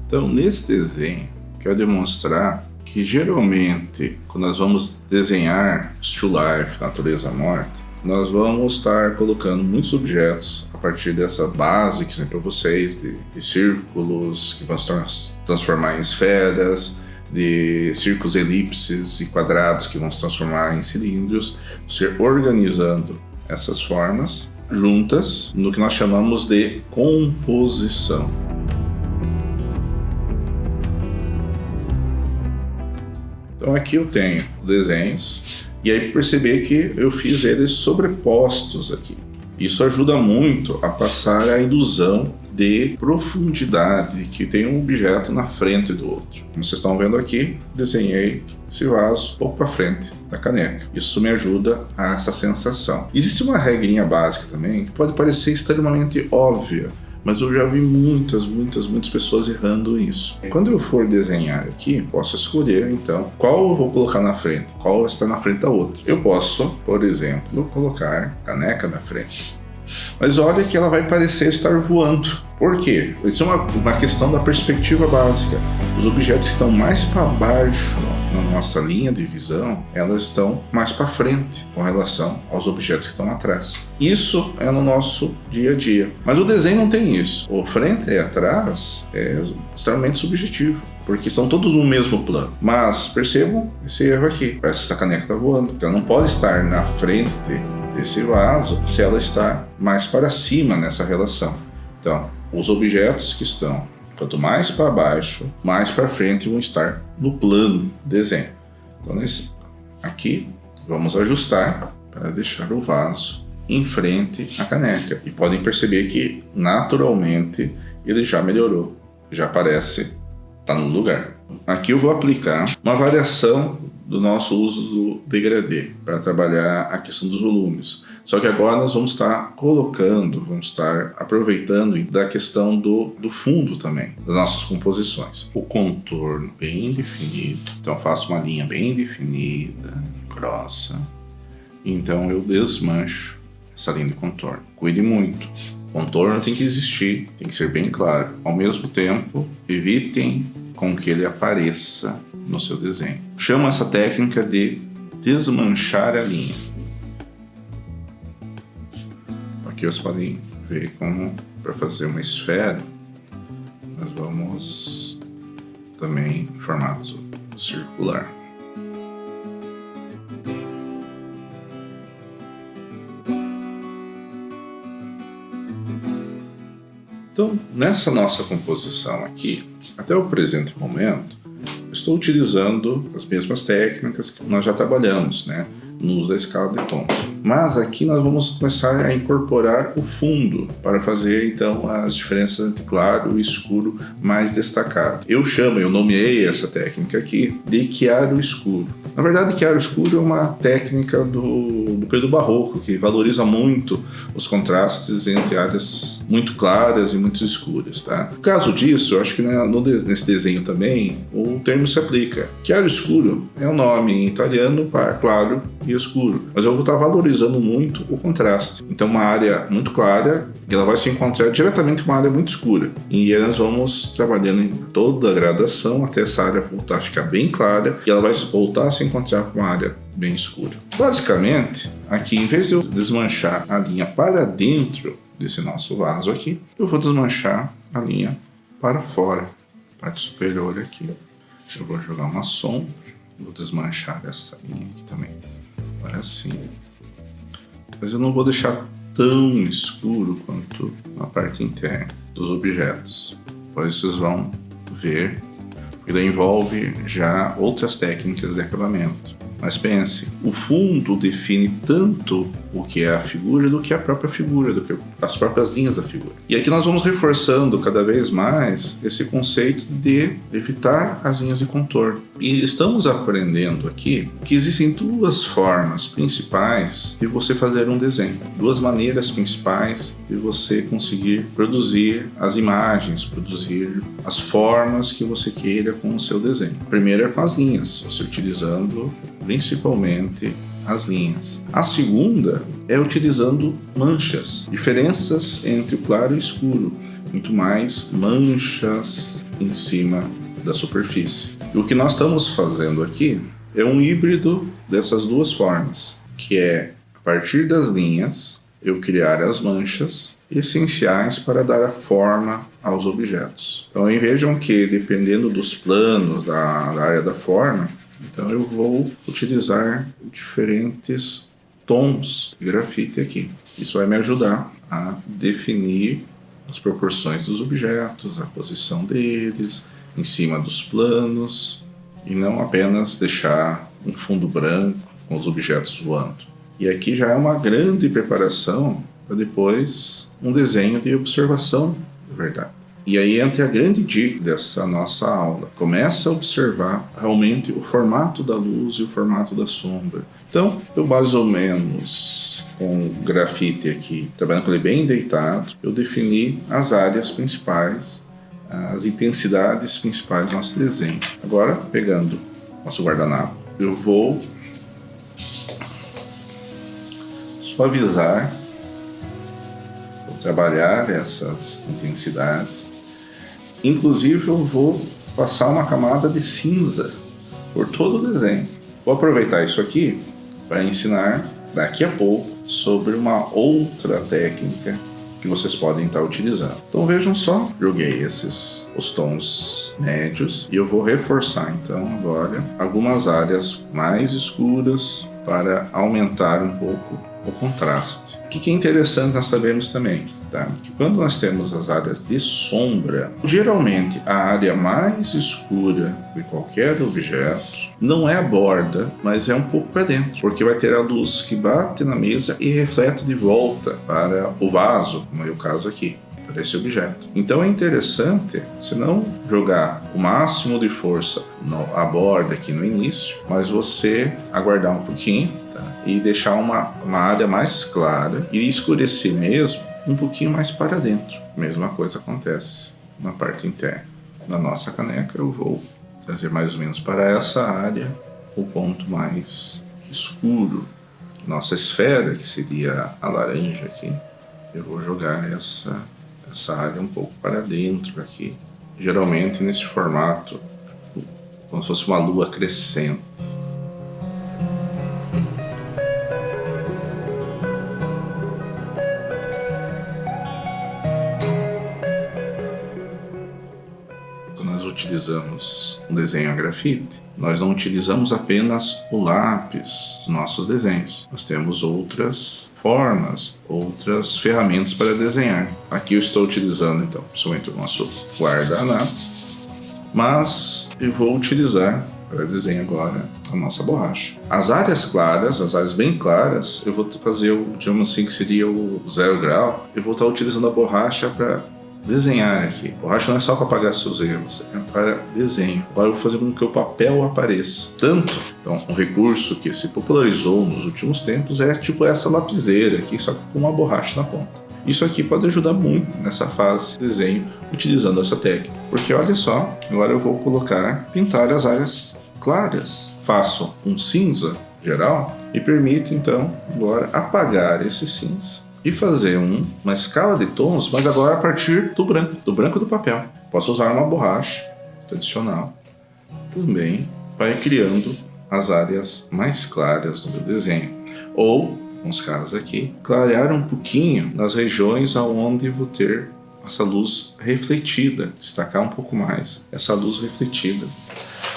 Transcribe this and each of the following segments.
Então, nesse desenho, quero demonstrar que geralmente, quando nós vamos desenhar still life, natureza morta, nós vamos estar colocando muitos objetos a partir dessa base que sempre para vocês, de círculos que vão se transformar em esferas, de círculos, elipses e quadrados que vão se transformar em cilindros, você organizando essas formas juntas no que nós chamamos de composição. Então aqui eu tenho desenhos e aí perceber que eu fiz eles sobrepostos aqui. Isso ajuda muito a passar a ilusão de profundidade, que tem um objeto na frente do outro. Como vocês estão vendo aqui, desenhei esse vaso um pouco para frente da caneca. Isso me ajuda a essa sensação. Existe uma regrinha básica também que pode parecer extremamente óbvia, mas eu já vi muitas pessoas errando isso. Quando eu for desenhar aqui, posso escolher então qual eu vou colocar na frente, qual está na frente da outra. Eu posso, por exemplo, colocar caneca na frente. Mas olha que ela vai parecer estar voando. Por quê? Isso é uma questão da perspectiva básica. Os objetos que estão mais para baixo na nossa linha de visão, elas estão mais para frente com relação aos objetos que estão atrás. Isso é no nosso dia a dia. Mas o desenho não tem isso. O frente e atrás é extremamente subjetivo, porque são todos no mesmo plano. Mas percebam esse erro aqui. Parece que essa caneca está voando, porque ela não pode estar na frente desse vaso se ela está mais para cima nessa relação. Então, os objetos que estão quanto mais para baixo, mais para frente vão estar no plano desenho. Então, aqui, vamos ajustar para deixar o vaso em frente à caneca. E podem perceber que, naturalmente, ele já melhorou. Já parece estar no lugar. Aqui eu vou aplicar uma variação do nosso uso do degradê para trabalhar a questão dos volumes. Só que agora nós vamos estar colocando, vamos estar aproveitando da questão do fundo também, das nossas composições. O contorno bem definido, então eu faço uma linha bem definida, grossa, então eu desmancho essa linha de contorno. Cuide muito, o contorno tem que existir, tem que ser bem claro. Ao mesmo tempo, evitem com que ele apareça no seu desenho. Chamo essa técnica de desmanchar a linha. Aqui vocês podem ver como, para fazer uma esfera, nós vamos também em formato circular. Então, nessa nossa composição aqui, até o presente momento, estou utilizando as mesmas técnicas que nós já trabalhamos, né, no uso da escala de tons. Mas aqui nós vamos começar a incorporar o fundo para fazer então as diferenças entre claro e escuro mais destacado. Eu nomeei essa técnica aqui de chiaro escuro. Na verdade, chiaro escuro é uma técnica do período barroco que valoriza muito os contrastes entre áreas muito claras e muito escuras, tá? No caso disso, eu acho que nesse desenho também o termo se aplica. Chiaro escuro é um nome em italiano para claro e escuro, mas eu vou estar valorizando muito o contraste. Então, uma área muito clara, ela vai se encontrar diretamente com uma área muito escura. E aí nós vamos trabalhando em toda a gradação até essa área voltar a ficar bem clara e ela vai voltar a se encontrar com uma área bem escura. Basicamente, aqui, em vez de eu desmanchar a linha para dentro desse nosso vaso aqui, eu vou desmanchar a linha para fora, parte superior aqui. Eu vou jogar uma sombra, vou desmanchar essa linha aqui também. Agora assim. Mas eu não vou deixar tão escuro quanto na parte interna dos objetos. Depois vocês vão ver, porque daí envolve já outras técnicas de acabamento. Mas pense, o fundo define tanto o que é a figura do que a própria figura, do que as próprias linhas da figura. E aqui nós vamos reforçando cada vez mais esse conceito de evitar as linhas de contorno. E estamos aprendendo aqui que existem duas formas principais de você fazer um desenho. Duas maneiras principais de você conseguir produzir as imagens, produzir as formas que você queira com o seu desenho. A primeira é com as linhas, você utilizando principalmente as linhas. A segunda é utilizando manchas, diferenças entre o claro e o escuro, muito mais manchas em cima da superfície. E o que nós estamos fazendo aqui é um híbrido dessas duas formas, que é, a partir das linhas, eu criar as manchas essenciais para dar a forma aos objetos. Então, aí vejam que, dependendo dos planos da área da forma, então eu vou utilizar diferentes tons de grafite aqui. Isso vai me ajudar a definir as proporções dos objetos, a posição deles, em cima dos planos, e não apenas deixar um fundo branco com os objetos voando. E aqui já é uma grande preparação para depois um desenho de observação de verdade. E aí entra a grande dica dessa nossa aula. Começa a observar realmente o formato da luz e o formato da sombra. Então, eu mais ou menos, com o grafite aqui, trabalhando com ele bem deitado, eu defini as áreas principais, as intensidades principais do nosso desenho. Agora, pegando nosso guardanapo, eu vou suavizar, vou trabalhar essas intensidades. Inclusive, eu vou passar uma camada de cinza por todo o desenho. Vou aproveitar isso aqui para ensinar daqui a pouco sobre uma outra técnica que vocês podem estar utilizando. Então vejam só, joguei os tons médios e eu vou reforçar então agora algumas áreas mais escuras para aumentar um pouco o contraste. O que é interessante nós sabemos também, tá? Que quando nós temos as áreas de sombra, geralmente a área mais escura de qualquer objeto não é a borda, mas é um pouco para dentro, porque vai ter a luz que bate na mesa e reflete de volta para o vaso, como é o caso aqui, para esse objeto. Então é interessante, se não jogar o máximo de força na borda aqui no início, mas você aguardar um pouquinho, tá? E deixar uma área mais clara e escurecer mesmo um pouquinho mais para dentro. Mesma coisa acontece na parte interna. Na nossa caneca eu vou trazer mais ou menos para essa área o ponto mais escuro. Nossa esfera, que seria a laranja aqui, eu vou jogar essa área um pouco para dentro aqui. Geralmente nesse formato, como se fosse uma lua crescente. Utilizamos um desenho a grafite, nós não utilizamos apenas o lápis nos nossos desenhos. Nós temos outras formas, outras ferramentas para desenhar. Aqui eu estou utilizando, então, principalmente o nosso guardanapo, mas eu vou utilizar para desenhar agora a nossa borracha. As áreas claras, as áreas bem claras, eu vou fazer o, digamos assim, que seria o 0 grau. Eu vou estar utilizando a borracha para desenhar aqui. Borracha não é só para apagar seus erros, é para desenho. Agora eu vou fazer com que o papel apareça. Então, um recurso que se popularizou nos últimos tempos é tipo essa lapiseira aqui, só que com uma borracha na ponta. Isso aqui pode ajudar muito nessa fase de desenho, utilizando essa técnica. Porque olha só, agora eu vou pintar as áreas claras. Faço um cinza geral e permite então agora apagar esse cinza e fazer uma escala de tons, mas agora a partir do branco do papel. Posso usar uma borracha tradicional também para ir criando as áreas mais claras do meu desenho. Ou, nos casos aqui, clarear um pouquinho nas regiões onde vou ter essa luz refletida, destacar um pouco mais essa luz refletida.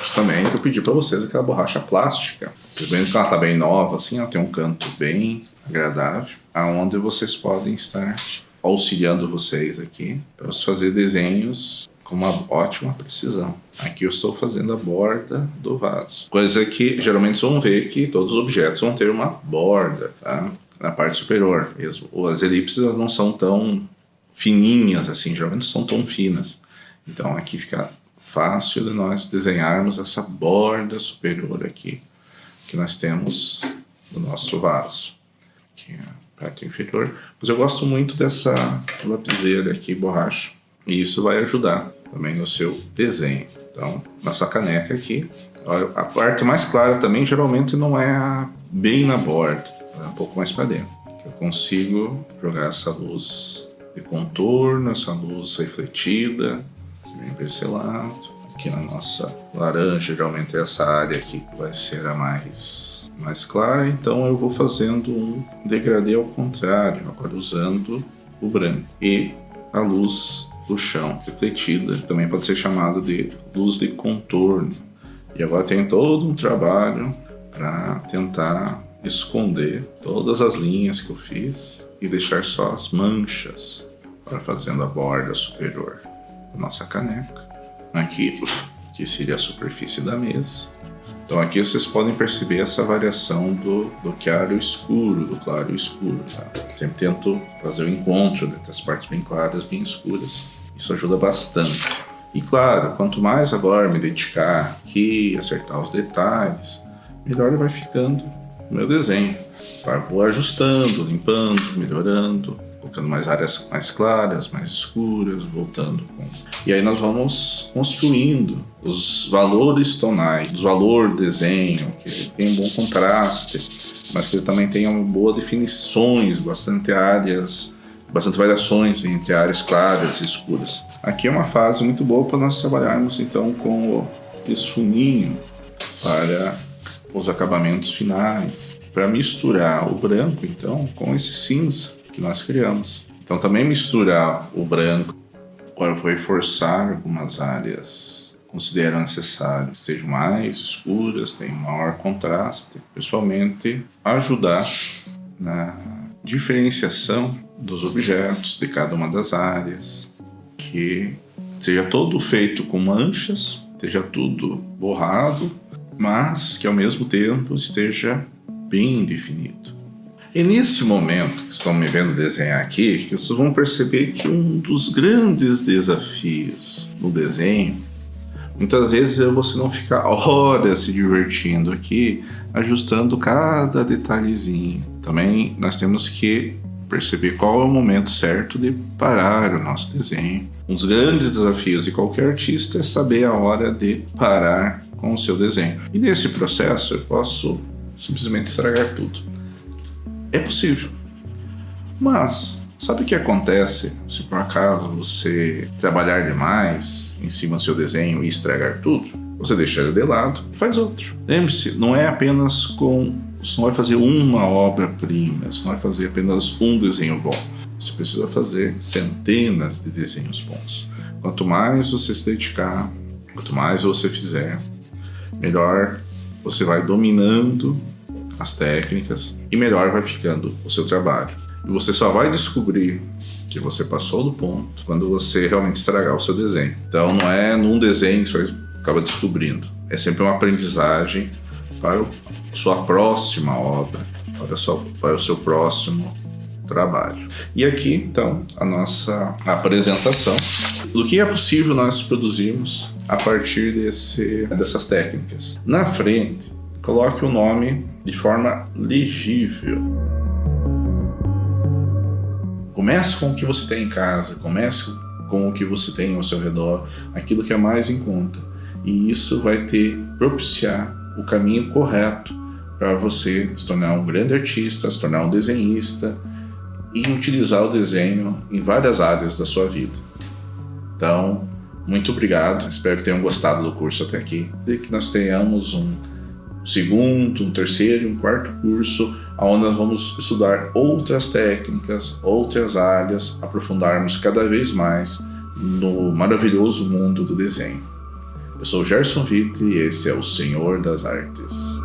Isso também que eu pedi para vocês, aquela borracha plástica. Vocês veem que ela está bem nova, assim, ela tem um canto bem agradável, aonde vocês podem estar auxiliando vocês aqui para fazer desenhos com uma ótima precisão. Aqui eu estou fazendo a borda do vaso. Coisa que geralmente vocês vão ver que todos os objetos vão ter uma borda, tá? Na parte superior mesmo. As elipses elas não são tão fininhas assim, geralmente não são tão finas. Então aqui fica fácil de nós desenharmos essa borda superior aqui que nós temos no nosso vaso. Aqui a parte inferior. Mas eu gosto muito dessa lapiseira aqui, borracha. E isso vai ajudar também no seu desenho. Então, nossa caneca aqui. Olha, a parte mais clara também geralmente não é bem na borda. É um pouco mais para dentro. Que eu consigo jogar essa luz de contorno, essa luz refletida, aqui bem pincelado. Aqui na nossa laranja, geralmente essa área aqui vai ser a mais clara, então eu vou fazendo um degradê ao contrário, agora usando o branco. E a luz do chão refletida também pode ser chamada de luz de contorno. E agora tem todo um trabalho para tentar esconder todas as linhas que eu fiz e deixar só as manchas para fazendo a borda superior da nossa caneca. Aqui, que seria a superfície da mesa. Então aqui vocês podem perceber essa variação do claro escuro, do claro escuro. Tá? Sempre tento fazer o encontro entre as partes bem claras e bem escuras. Isso ajuda bastante. E claro, quanto mais agora me dedicar aqui, acertar os detalhes, melhor vai ficando o meu desenho. Vou ajustando, limpando, melhorando, colocando mais áreas mais claras, mais escuras, voltando com... E aí nós vamos construindo os valores tonais, os valores do desenho, que tem um bom contraste, mas que ele também tenha boas definições, bastante áreas, bastante variações entre áreas claras e escuras. Aqui é uma fase muito boa para nós trabalharmos então com esse funinho para os acabamentos finais, para misturar o branco então com esse cinza que nós criamos. Então também misturar o branco, agora eu vou reforçar algumas áreas que considero necessárias, sejam mais escuras, tenham maior contraste, principalmente ajudar na diferenciação dos objetos de cada uma das áreas, que seja todo feito com manchas, esteja tudo borrado, mas que ao mesmo tempo esteja bem definido. E nesse momento que estão me vendo desenhar aqui, que vocês vão perceber que um dos grandes desafios no desenho, muitas vezes é você não ficar horas se divertindo aqui, ajustando cada detalhezinho. Também nós temos que perceber qual é o momento certo de parar o nosso desenho. Um dos grandes desafios de qualquer artista é saber a hora de parar com o seu desenho. E nesse processo eu posso simplesmente estragar tudo. É possível. Mas sabe o que acontece se por acaso você trabalhar demais em cima do seu desenho e estragar tudo? Você deixa ele de lado e faz outro. Lembre-se, não é apenas você não vai fazer uma obra-prima, você não vai fazer apenas um desenho bom. Você precisa fazer centenas de desenhos bons. Quanto mais você se dedicar, quanto mais você fizer, melhor você vai dominando as técnicas e melhor vai ficando o seu trabalho. E você só vai descobrir que você passou do ponto quando você realmente estragar o seu desenho. Então não é num desenho que você acaba descobrindo. É sempre uma aprendizagem para a sua próxima obra, para o seu próximo trabalho. E aqui, então, a nossa apresentação do que é possível nós produzirmos a partir dessas técnicas. Na frente, coloque o nome de forma legível. Comece com o que você tem em casa, comece com o que você tem ao seu redor, aquilo que é mais em conta. E isso vai propiciar o caminho correto para você se tornar um grande artista, se tornar um desenhista e utilizar o desenho em várias áreas da sua vida. Então, muito obrigado, espero que tenham gostado do curso até aqui, e que nós tenhamos um segundo, um terceiro e um quarto curso, onde nós vamos estudar outras técnicas, outras áreas, aprofundarmos cada vez mais no maravilhoso mundo do desenho. Eu sou Gerson Witt e esse é o Senhor das Artes.